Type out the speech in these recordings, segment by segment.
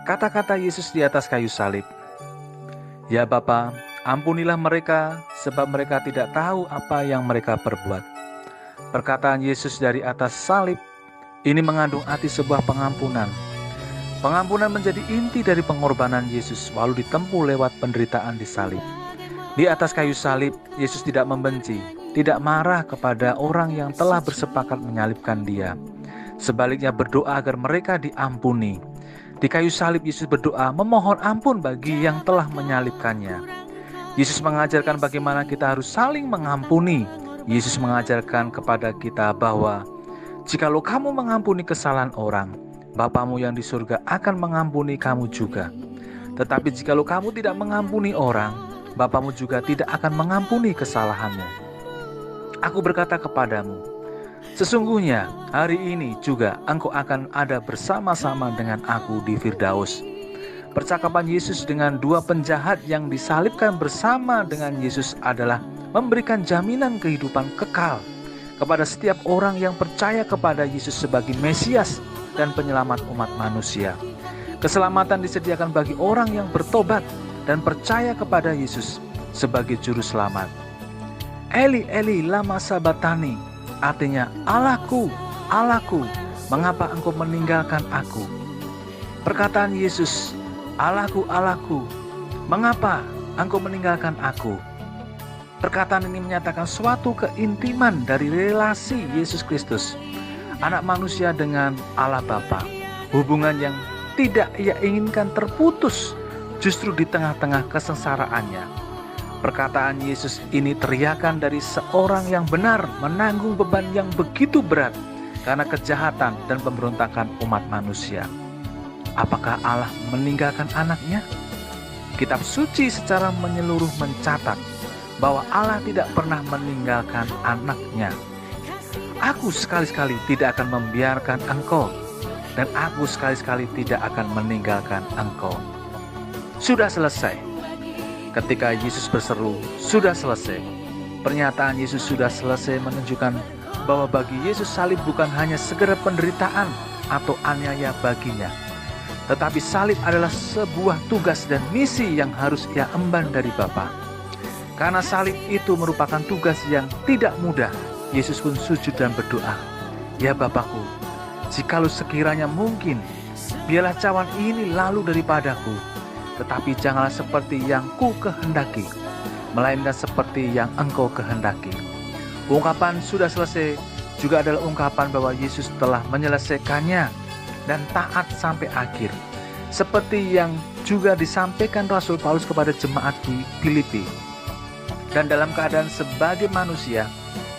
Kata-kata Yesus di atas kayu salib, "Ya Bapa, ampunilah mereka, sebab mereka tidak tahu apa yang mereka perbuat." Perkataan Yesus dari atas salib ini mengandung arti sebuah pengampunan. Pengampunan menjadi inti dari pengorbanan Yesus, walau ditempuh lewat penderitaan di salib. Di atas kayu salib, Yesus tidak membenci, tidak marah kepada orang yang telah bersepakat menyalibkan Dia. Sebaliknya berdoa agar mereka diampuni. Di kayu salib Yesus berdoa memohon ampun bagi yang telah menyalibkannya. Yesus mengajarkan bagaimana kita harus saling mengampuni. Yesus mengajarkan kepada kita bahwa jikalau kamu mengampuni kesalahan orang, Bapamu yang di surga akan mengampuni kamu juga. Tetapi jikalau kamu tidak mengampuni orang, Bapamu juga tidak akan mengampuni kesalahanmu. Aku berkata kepadamu, sesungguhnya hari ini juga engkau akan ada bersama-sama dengan aku di Firdaus. Percakapan Yesus dengan dua penjahat yang disalibkan bersama dengan Yesus adalah memberikan jaminan kehidupan kekal kepada setiap orang yang percaya kepada Yesus sebagai Mesias dan penyelamat umat manusia. Keselamatan disediakan bagi orang yang bertobat dan percaya kepada Yesus sebagai juru selamat. Eli Eli lama sabatani, artinya Allahku, Allahku, mengapa engkau meninggalkan aku? Perkataan Yesus, Allahku, Allahku, mengapa engkau meninggalkan aku? Perkataan ini menyatakan suatu keintiman dari relasi Yesus Kristus, anak manusia dengan Allah Bapa. Hubungan yang tidak ia inginkan terputus justru di tengah-tengah kesengsaraannya. Perkataan Yesus ini teriakan dari seorang yang benar menanggung beban yang begitu berat karena kejahatan dan pemberontakan umat manusia. Apakah Allah meninggalkan anaknya? Kitab suci secara menyeluruh mencatat bahwa Allah tidak pernah meninggalkan anaknya. Aku sekali-sekali tidak akan membiarkan engkau, dan aku sekali-sekali tidak akan meninggalkan engkau. Sudah selesai. Ketika Yesus berseru, sudah selesai. Pernyataan Yesus sudah selesai menunjukkan bahwa bagi Yesus salib bukan hanya segera penderitaan atau aniaya baginya, tetapi salib adalah sebuah tugas dan misi yang harus ia emban dari Bapa. Karena salib itu merupakan tugas yang tidak mudah, Yesus pun sujud dan berdoa, "Ya Bapakku, jikalau sekiranya mungkin, biarlah cawan ini lalu daripadaku, tetapi janganlah seperti yang ku kehendaki, melainkan seperti yang engkau kehendaki." Ungkapan sudah selesai juga adalah ungkapan bahwa Yesus telah menyelesaikannya dan taat sampai akhir. Seperti yang juga disampaikan Rasul Paulus kepada jemaat di Filipi. Dan dalam keadaan sebagai manusia,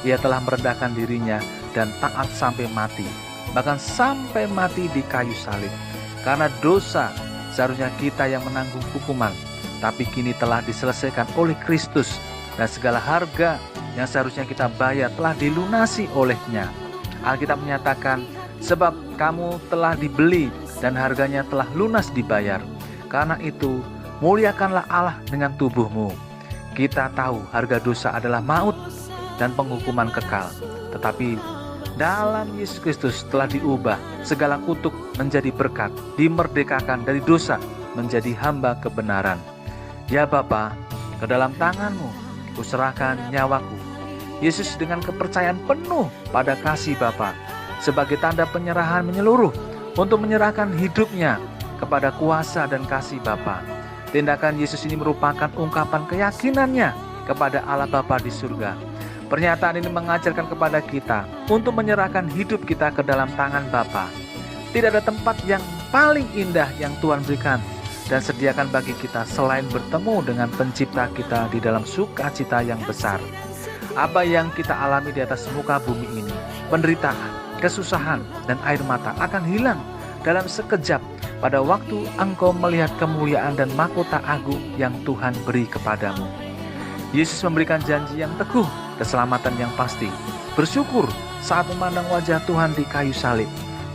ia telah merendahkan dirinya dan taat sampai mati, bahkan sampai mati di kayu salib. Karena dosa, seharusnya kita yang menanggung hukuman, tapi kini telah diselesaikan oleh Kristus, dan segala harga yang seharusnya kita bayar telah dilunasi olehnya. Alkitab menyatakan, sebab kamu telah dibeli dan harganya telah lunas dibayar. Karena itu, muliakanlah Allah dengan tubuhmu. Kita tahu harga dosa adalah maut dan penghukuman kekal. Tetapi dalam Yesus Kristus telah diubah segala kutuk menjadi berkat, dimerdekakan dari dosa menjadi hamba kebenaran. Ya Bapa, ke dalam tangan-Mu kuserahkan nyawaku. Yesus dengan kepercayaan penuh pada kasih Bapa, sebagai tanda penyerahan menyeluruh untuk menyerahkan hidupnya kepada kuasa dan kasih Bapa. Tindakan Yesus ini merupakan ungkapan keyakinannya kepada Allah Bapa di surga. Pernyataan ini mengajarkan kepada kita untuk menyerahkan hidup kita ke dalam tangan Bapa. Tidak ada tempat yang paling indah yang Tuhan berikan dan sediakan bagi kita selain bertemu dengan pencipta kita di dalam sukacita yang besar. Apa yang kita alami di atas muka bumi ini, penderitaan, kesusahan, dan air mata akan hilang dalam sekejap pada waktu engkau melihat kemuliaan dan mahkota agung yang Tuhan beri kepadamu. Yesus memberikan janji yang teguh, keselamatan yang pasti. Bersyukur saat memandang wajah Tuhan di kayu salib.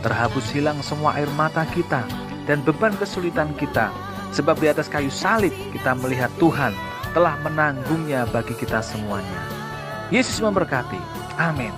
Terhapus hilang semua air mata kita dan beban kesulitan kita. Sebab di atas kayu salib kita melihat Tuhan telah menanggungnya bagi kita semuanya. Yesus memberkati. Amin.